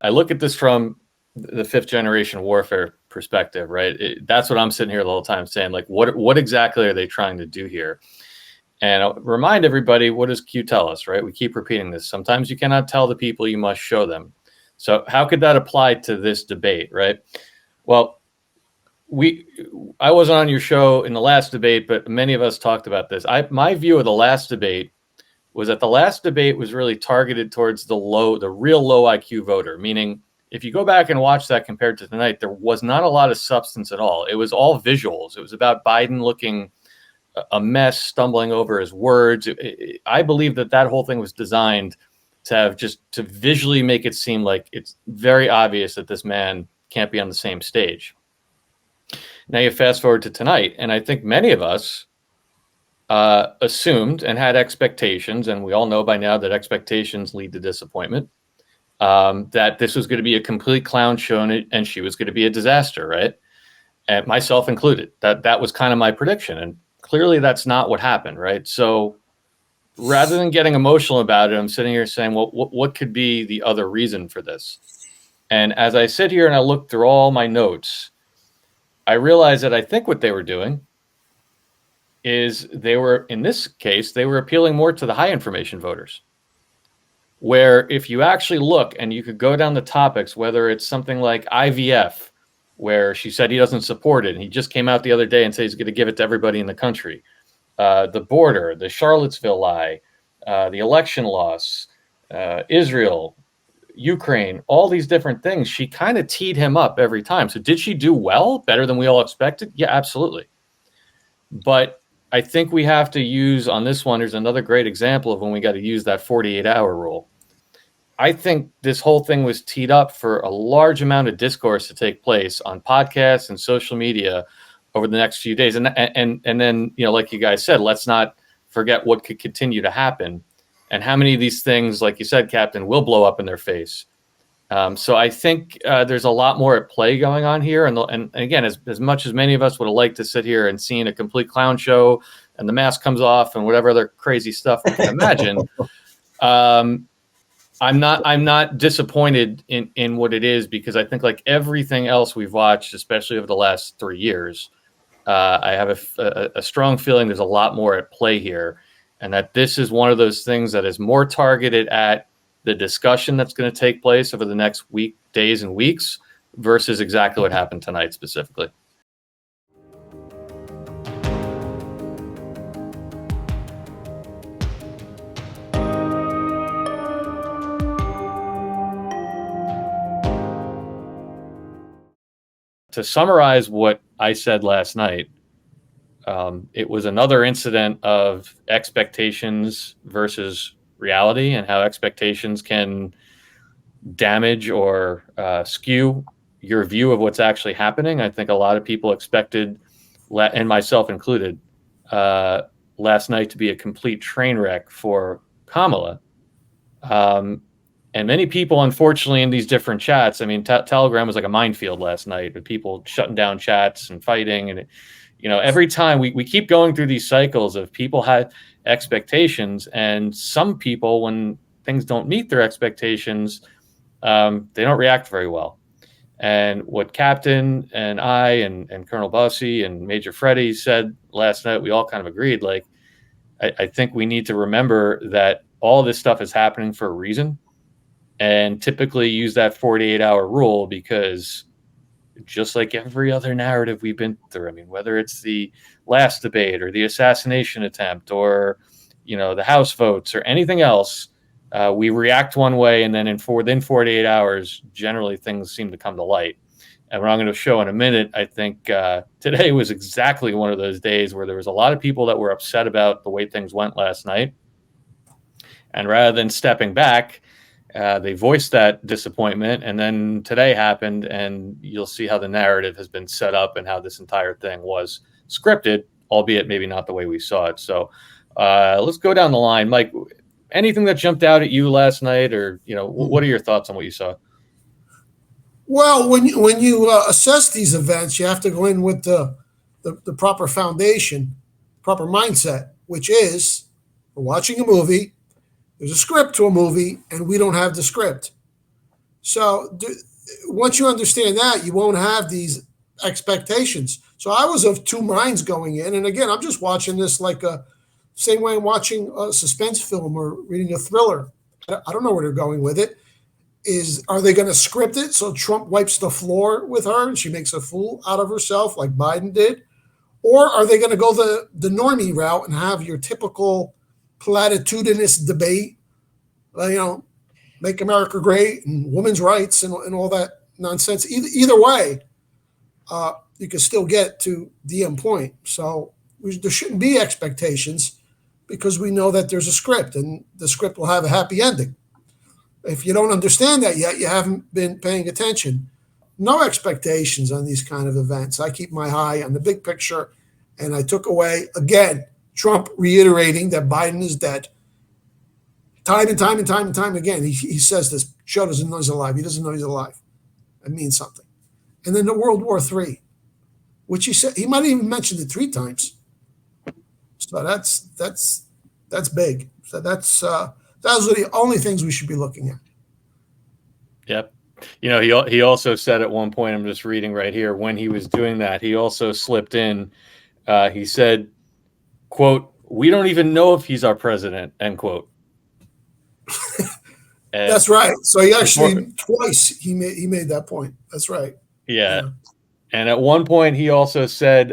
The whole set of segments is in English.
I look at this from the fifth generation warfare perspective, right? That's what I'm sitting here the whole time saying, like, what exactly are they trying to do here? And I'll remind everybody, what does Q tell us, right? We keep repeating this. Sometimes you cannot tell the people, you must show them. So how could that apply to this debate, right? Well, I wasn't on your show in the last debate, but many of us talked about this. My view of the last debate was that the last debate was really targeted towards the real low IQ voter, meaning if you go back and watch that compared to tonight, there was not a lot of substance at all. It was all visuals. It was about Biden looking a mess, stumbling over his words. I believe that whole thing was designed to visually make it seem like it's very obvious that this man can't be on the same stage. Now you fast forward to tonight, and I think many of us assumed and had expectations, and we all know by now that expectations lead to disappointment, that this was going to be a complete clown show and she was going to be a disaster, right? And myself included. That was kind of my prediction, and clearly that's not what happened, right? So rather than getting emotional about it, I'm sitting here saying, well, what could be the other reason for this? And as I sit here and I look through all my notes, I realize that I think what they were doing is in this case, they were appealing more to the high information voters. Where if you actually look and you could go down the topics, whether it's something like IVF, where she said he doesn't support it, and he just came out the other day and said he's going to give it to everybody in the country. The border, the Charlottesville lie, the election loss, Israel, Ukraine, all these different things. She kind of teed him up every time. So did she do well, better than we all expected? Yeah, absolutely. But I think we have to use on this one, there's another great example of when we got to use that 48-hour rule. I think this whole thing was teed up for a large amount of discourse to take place on podcasts and social media over the next few days. And then, like you guys said, let's not forget what could continue to happen and how many of these things, like you said, Captain, will blow up in their face. So I think there's a lot more at play going on here. And again, as much as many of us would have liked to sit here and seen a complete clown show and the mask comes off and whatever other crazy stuff we can imagine, I'm not disappointed in what it is, because I think like everything else we've watched, especially over the last 3 years, I have a strong feeling there's a lot more at play here, and that this is one of those things that is more targeted at the discussion that's going to take place over the next days and weeks versus exactly what happened tonight specifically. To summarize what I said last night, it was another incident of expectations versus reality, and how expectations can damage or skew your view of what's actually happening. I think a lot of people expected, and myself included, last night to be a complete train wreck for Kamala. And many people, unfortunately, in these different chats, I mean, Telegram was like a minefield last night with people shutting down chats and fighting. And, every time we keep going through these cycles of people had expectations, and some people, when things don't meet their expectations, they don't react very well. And what Captain and I and Colonel Bussey and Major Freddie said last night, we all kind of agreed, like, I think we need to remember that all this stuff is happening for a reason, and typically use that 48-hour rule, because just like every other narrative we've been through, I mean, whether it's the last debate or the assassination attempt or, the House votes or anything else, we react one way, and then within 48 hours, generally things seem to come to light. And what I'm going to show in a minute, I think today was exactly one of those days where there was a lot of people that were upset about the way things went last night. And rather than stepping back, they voiced that disappointment, and then today happened, and you'll see how the narrative has been set up and how this entire thing was scripted, albeit maybe not the way we saw it. So let's go down the line. Mike, anything that jumped out at you last night, or what are your thoughts on what you saw? Well, when you assess these events, you have to go in with the proper foundation, proper mindset, which is we're watching a movie. There's a script to a movie, and we don't have the script. So once you understand that, you won't have these expectations. So I was of two minds going in, and again, I'm just watching this like a same way I'm watching a suspense film or reading a thriller. I don't know where they're going with it. Are they going to script it so Trump wipes the floor with her and she makes a fool out of herself like Biden did? Or are they going to go the normie route and have your typical platitudinous debate, you know, make America great and women's rights and all that nonsense? Either way, you can still get to the end point. So there shouldn't be expectations because we know that there's a script and the script will have a happy ending. If you don't understand that yet, you haven't been paying attention. No expectations on these kind of events. I keep my eye on the big picture, and I took away, again, Trump reiterating that Biden is dead. Time and time and time and time again, he says this. Joe doesn't know he's alive. He doesn't know he's alive. It means something. And then the World War III, which he said he might have even mentioned it 3 times. So that's big. So those are the only things we should be looking at. Yep. You know, he also said at one point, I'm just reading right here, when he was doing that, he also slipped in. He said, quote, "We don't even know if he's our president," end quote. That's right. So he actually twice he made that point. That's right. Yeah. And at one point he also said,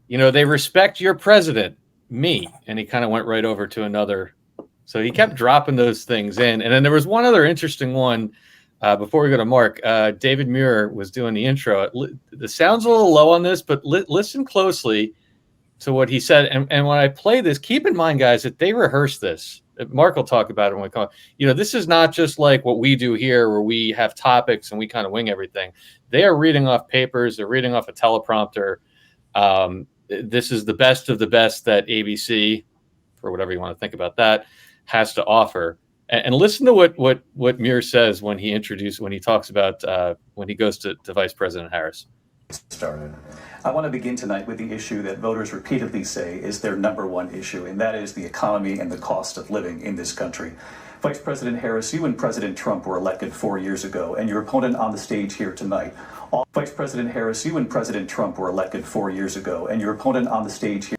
you know, they respect your president, me. And he kind of went right over to another. So he kept dropping those things in. And then there was one other interesting one before we go to Mark. David Muir was doing the intro. The sound's a little low on this, but listen closely to what he said. And when I play this, keep in mind, guys, that they rehearse this. Mark will talk about it when we call. You know, this is not just like what we do here where we have topics and we kind of wing everything. They are reading off papers. They're reading off a teleprompter. This is the best of the best that ABC, or whatever you want to think about that, has to offer. And listen to what Muir says when he talks about when he goes to Vice President Harris. Started. I want to begin tonight with the issue that voters repeatedly say is their number one issue, and that is the economy and the cost of living in this country. Vice President Harris, you and President Trump were elected 4 years ago, and your opponent on the stage here tonight. Vice President Harris, you and President Trump were elected 4 years ago, and your opponent on the stage here.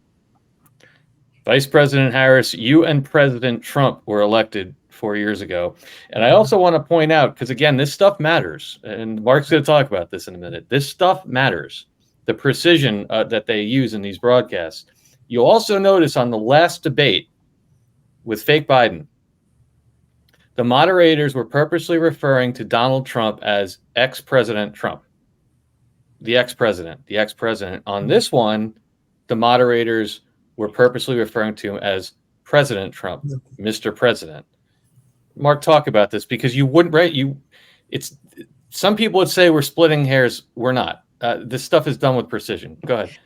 Vice President Harris, you and President Trump were elected 4 years ago. And I also want to point out, because again, this stuff matters, and Mark's going to talk about this in a minute. This stuff matters, the precision that they use in these broadcasts. You'll also notice on the last debate with fake Biden, the moderators were purposely referring to Donald Trump as ex-President Trump. The ex-president. On this one, the moderators were purposely referring to him as President Trump, Mr. President. Mark, talk about this, because you wouldn't, right? It's some people would say we're splitting hairs. We're not. This stuff is done with precision. Go ahead.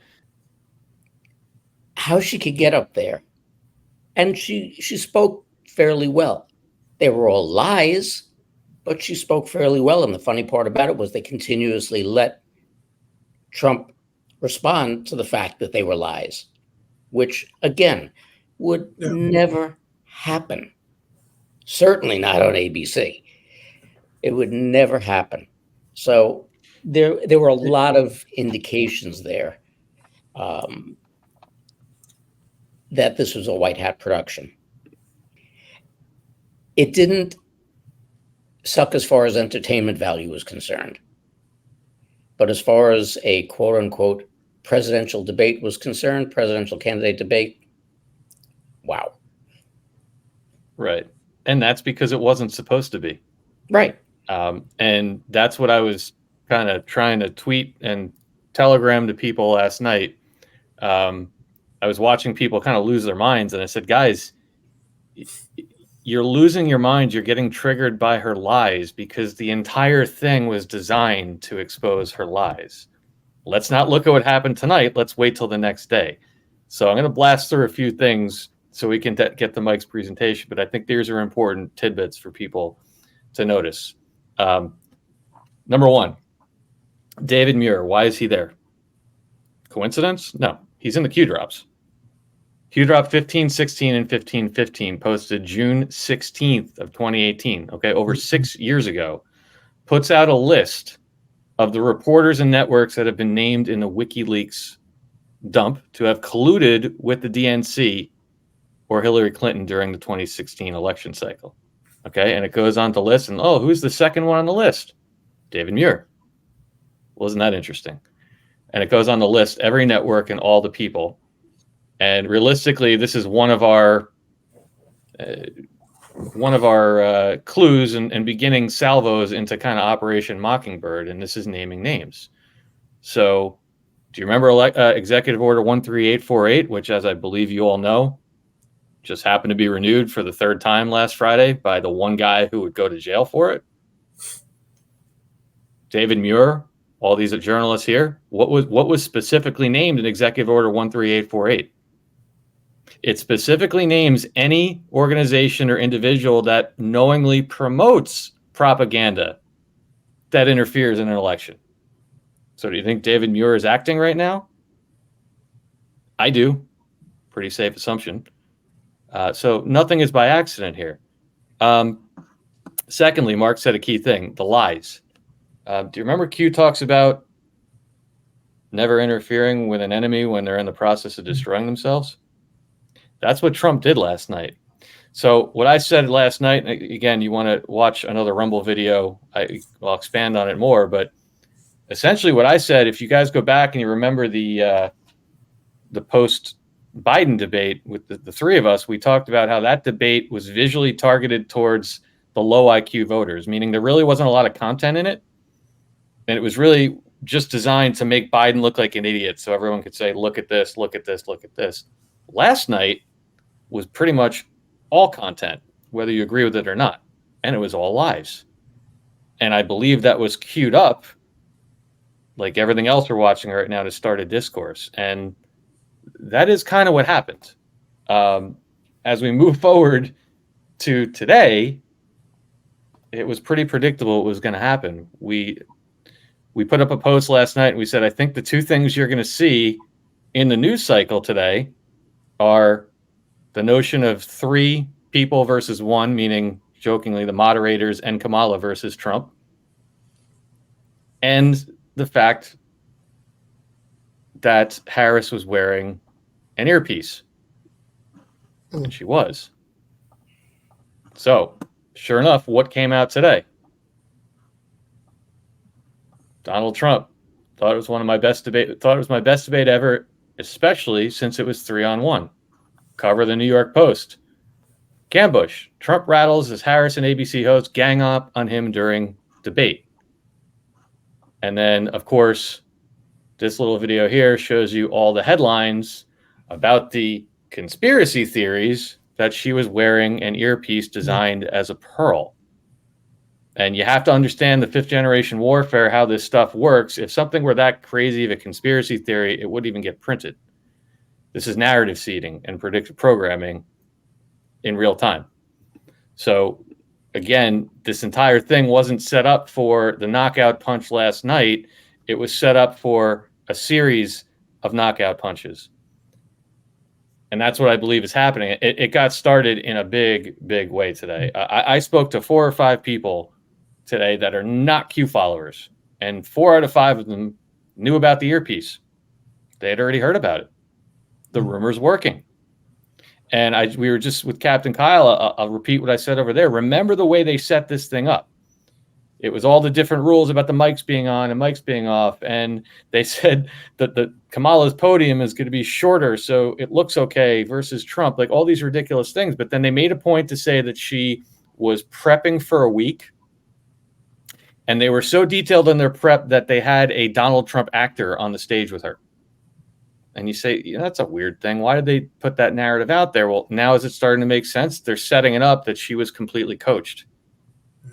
How she could get up there, and she spoke fairly well. They were all lies, but she spoke fairly well. And the funny part about it was they continuously let Trump respond to the fact that they were lies, which again would never happen. Certainly not on ABC. It would never happen. So there were a lot of indications there that this was a white hat production. It didn't suck as far as entertainment value was concerned. But as far as a quote unquote presidential debate was concerned, presidential candidate debate, wow. Right. And that's because it wasn't supposed to be. Right. And that's what I was kind of trying to tweet and telegram to people last night. I was watching people kind of lose their minds, and I said, guys, you're losing your mind. You're getting triggered by her lies because the entire thing was designed to expose her lies. Let's not look at what happened tonight. Let's wait till the next day. So I'm going to blast through a few things so we can get the Mike's presentation, but I think these are important tidbits for people to notice. Number one, David Muir. Why is he there? Coincidence? No, he's in the Q drops. Q Drop 1516 and 1515 posted June 16th of 2018, okay, over 6 years ago, puts out a list of the reporters and networks that have been named in the WikiLeaks dump to have colluded with the DNC or Hillary Clinton during the 2016 election cycle. Okay, and it goes on to list, and who's the second one on the list? David Muir. Wasn't that interesting? And it goes on to list every network and all the people. And realistically, this is one of our clues and beginning salvos into kind of Operation Mockingbird, and this is naming names. So, do you remember Executive Order 13848, which, as I believe you all know, just happened to be renewed for the third time last Friday by the one guy who would go to jail for it? David Muir, all these journalists here. What was specifically named in Executive Order 13848? It specifically names any organization or individual that knowingly promotes propaganda that interferes in an election. So do you think David Muir is acting right now? I do. Pretty safe assumption. So nothing is by accident here. Secondly, Mark said a key thing, the lies. Do you remember Q talks about never interfering with an enemy when they're in the process of destroying themselves? That's what Trump did last night. So what I said last night, again, you want to watch another Rumble video, I'll expand on it more, but essentially what I said, if you guys go back and you remember the post-Biden debate with the three of us, we talked about how that debate was visually targeted towards the low IQ voters, meaning there really wasn't a lot of content in it. And it was really just designed to make Biden look like an idiot so everyone could say, look at this, look at this, look at this. Last night was pretty much all content, whether you agree with it or not. And it was all lies. And I believe that was queued up, like everything else we're watching right now, to start a discourse. And that is kind of what happened. As we move forward to today, it was pretty predictable what was going to happen. We put up a post last night and we said, I think the two things you're going to see in the news cycle today are the notion of three people versus one, meaning jokingly the moderators and Kamala versus Trump, and the fact that Harris was wearing an earpiece. And she was. So, sure enough, what came out today? Donald Trump thought it was my best debate ever, especially since it was 3-on-1. Cover the New York Post. Gambush. Trump rattles as Harris and ABC hosts gang up on him during debate. And then, of course, this little video here shows you all the headlines about the conspiracy theories that she was wearing an earpiece designed as a pearl. And you have to understand the fifth generation warfare, how this stuff works. If something were that crazy of a conspiracy theory, it wouldn't even get printed. This is narrative seeding and predictive programming in real time. So again, this entire thing wasn't set up for the knockout punch last night. It was set up for a series of knockout punches. And that's what I believe is happening. It got started in a big, big way today. I spoke to 4 or 5 people today that are not Q followers, and 4 out of 5 of them knew about the earpiece. They had already heard about it. The rumor's working. And we were just with Captain Kyle. I'll repeat what I said over there. Remember the way they set this thing up. It was all the different rules about the mics being on and mics being off. And they said that the Kamala's podium is going to be shorter, so it looks okay versus Trump, like all these ridiculous things. But then they made a point to say that she was prepping for a week. And they were so detailed in their prep that they had a Donald Trump actor on the stage with her. And you say, that's a weird thing. Why did they put that narrative out there? Well, now is it starting to make sense? They're setting it up that she was completely coached. Yeah.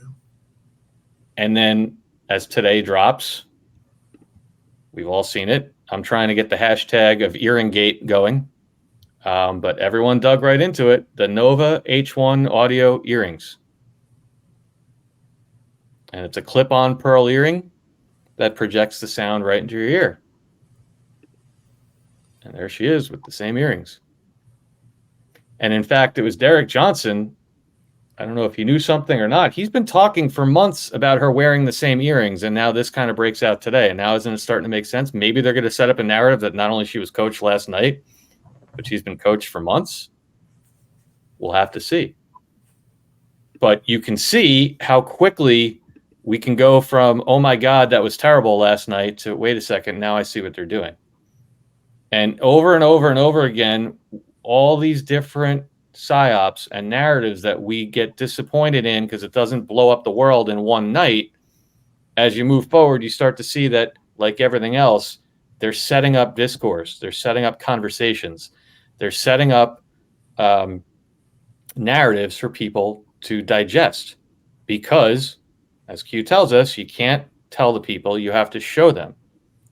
And then as today drops, we've all seen it. I'm trying to get the hashtag of Earringgate going. But everyone dug right into it. The Nova H1 audio earrings. And it's a clip-on pearl earring that projects the sound right into your ear. And there she is with the same earrings. And in fact, it was Derek Johnson. I don't know if he knew something or not. He's been talking for months about her wearing the same earrings, and now this kind of breaks out today. And now isn't it starting to make sense? Maybe they're going to set up a narrative that not only she was coached last night, but she's been coached for months. We'll have to see. But you can see how quickly we can go from, oh my God, that was terrible last night, to wait a second, now I see what they're doing. And over and over again, all these different psyops and narratives that we get disappointed in because it doesn't blow up the world in one night. As you move forward, you start to see that, like everything else, they're setting up discourse, they're setting up conversations, they're setting up narratives for people to digest. Because, as Q tells us, you can't tell the people, you have to show them.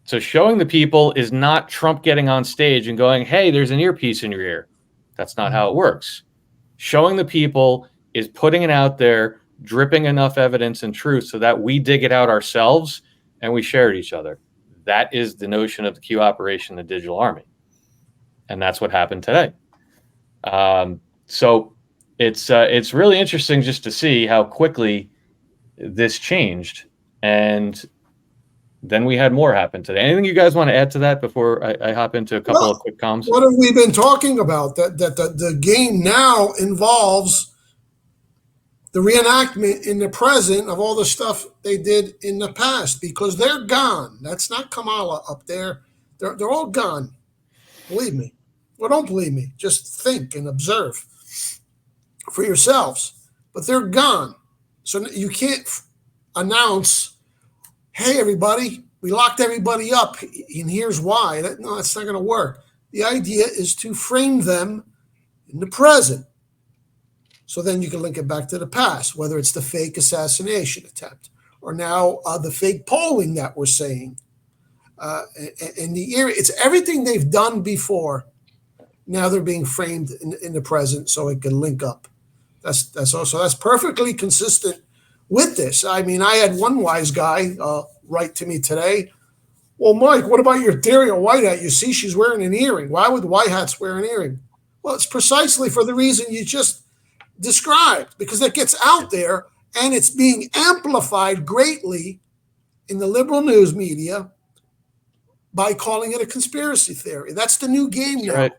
So showing the people is not Trump getting on stage and going, hey, there's an earpiece in your ear. That's not how it works. Showing the people is putting it out there, dripping enough evidence and truth so that we dig it out ourselves and we share it each other. That is the notion of the Q operation, the digital army. And that's what happened today. So it's really interesting just to see how quickly this changed. And then we had more happen today. Anything you guys want to add to that before I hop into a couple of quick comms? What have we been talking about? That the game now involves the reenactment in the present of all the stuff they did in the past, because they're gone. That's not Kamala up there. They're all gone. Believe me. Well, don't believe me. Just think and observe for yourselves. But they're gone. So you can't announce, hey, everybody, we locked everybody up, and here's why. No, that's not going to work. The idea is to frame them in the present. So then you can link it back to the past, whether it's the fake assassination attempt or now the fake polling that we're saying. In the area, it's everything they've done before. Now they're being framed in the present so it can link up. That's perfectly consistent with this. I mean, I had one wise guy write to me today. Well, Mike, what about your theory on white hat? You see she's wearing an earring. Why would white hats wear an earring? Well, it's precisely for the reason you just described, because that gets out there and it's being amplified greatly in the liberal news media by calling it a conspiracy theory. That's the new game now. Right.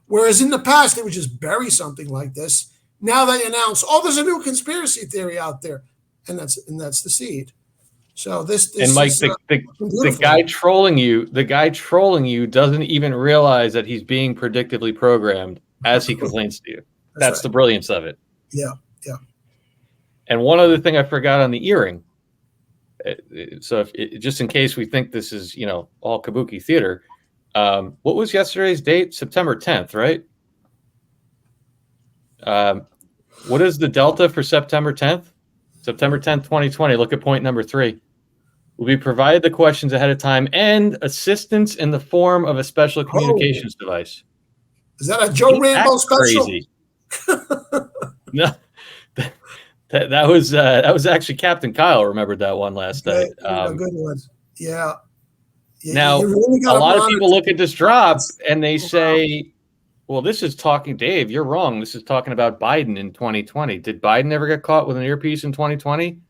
Whereas in the past, they would just bury something like this. Now they announce, oh, there's a new conspiracy theory out there. And that's the seed. So this and Mike, is, the guy trolling you doesn't even realize that he's being predictably programmed as he complains to you. That's right. The brilliance of it. Yeah. And one other thing I forgot on the earring. So just in case we think this is, all kabuki theater, what was yesterday's date? September 10th, right? What is the delta for September 10th? September 10th, 2020. Look at point number 3. Will be provided the questions ahead of time and assistance in the form of a special communications device. Is that a Joe Rambo special? Crazy. No, that was actually Captain Kyle remembered that one last night. A good one. Yeah. Now, really a lot of people look at this drop and they say, well, this is talking, Dave, you're wrong. This is talking about Biden in 2020. Did Biden ever get caught with an earpiece in 2020?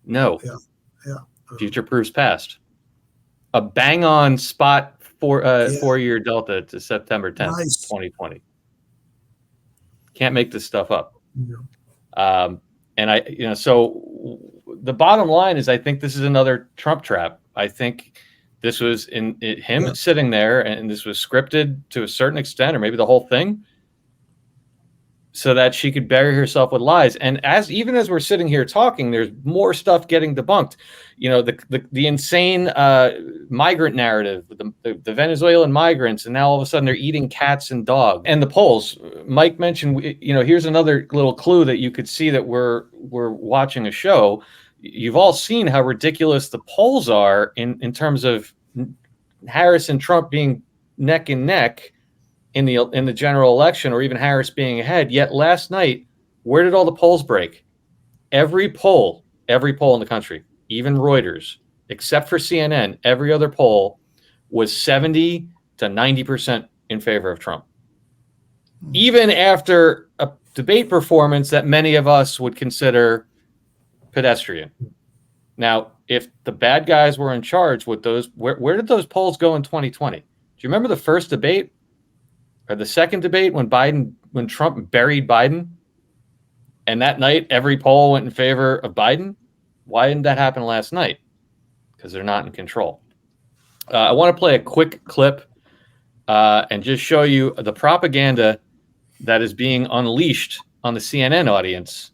No. Yeah. Future proofs past. A bang on spot for 4-year delta to September 10th, 2020. Can't make this stuff up. Yeah. And so the bottom line is I think this is another Trump trap. I think this was him sitting there, and this was scripted to a certain extent, or maybe the whole thing, so that she could bury herself with lies. And even as we're sitting here talking, there's more stuff getting debunked. The insane migrant narrative, the Venezuelan migrants, and now all of a sudden they're eating cats and dogs. And the polls, Mike mentioned, here's another little clue that you could see that we're watching a show. You've all seen how ridiculous the polls are in terms of Harris and Trump being neck and neck in the general election, or even Harris being ahead. Yet last night, where did all the polls break? Every poll in the country, even Reuters, except for CNN, every other poll was 70 to 90% in favor of Trump. even after a debate performance that many of us would consider pedestrian. Now, if the bad guys were in charge with those, where did those polls go in 2020? Do you remember the first debate or the second debate when Trump buried Biden? And that night, every poll went in favor of Biden. Why didn't that happen last night? Because they're not in control. I want to play a quick clip and just show you the propaganda that is being unleashed on the CNN audience.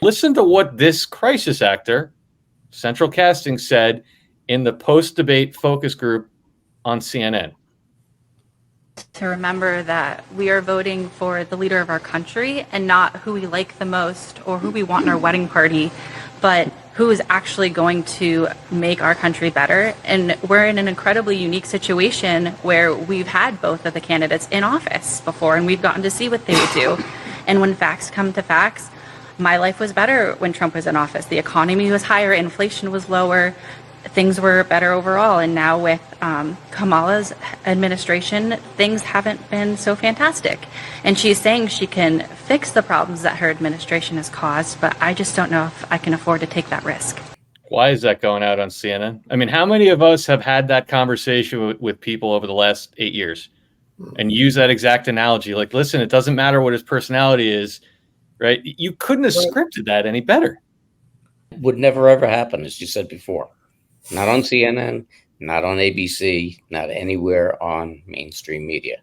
Listen to what this crisis actor, Central Casting, said in the post-debate focus group on CNN. To remember that we are voting for the leader of our country and not who we like the most or who we want in our wedding party, but who is actually going to make our country better. And we're in an incredibly unique situation where we've had both of the candidates in office before, and we've gotten to see what they would do. And when facts come to facts, my life was better when Trump was in office. The economy was higher, inflation was lower, things were better overall. And now with Kamala's administration, things haven't been so fantastic. And she's saying she can fix the problems that her administration has caused, but I just don't know if I can afford to take that risk. Why is that going out on CNN? I mean, how many of us have had that conversation with people over the last 8 years and use that exact analogy? Like, listen, it doesn't matter what his personality is, right? You couldn't have scripted that any better. Would never, ever happen, as you said before. Not on CNN, not on ABC, not anywhere on mainstream media.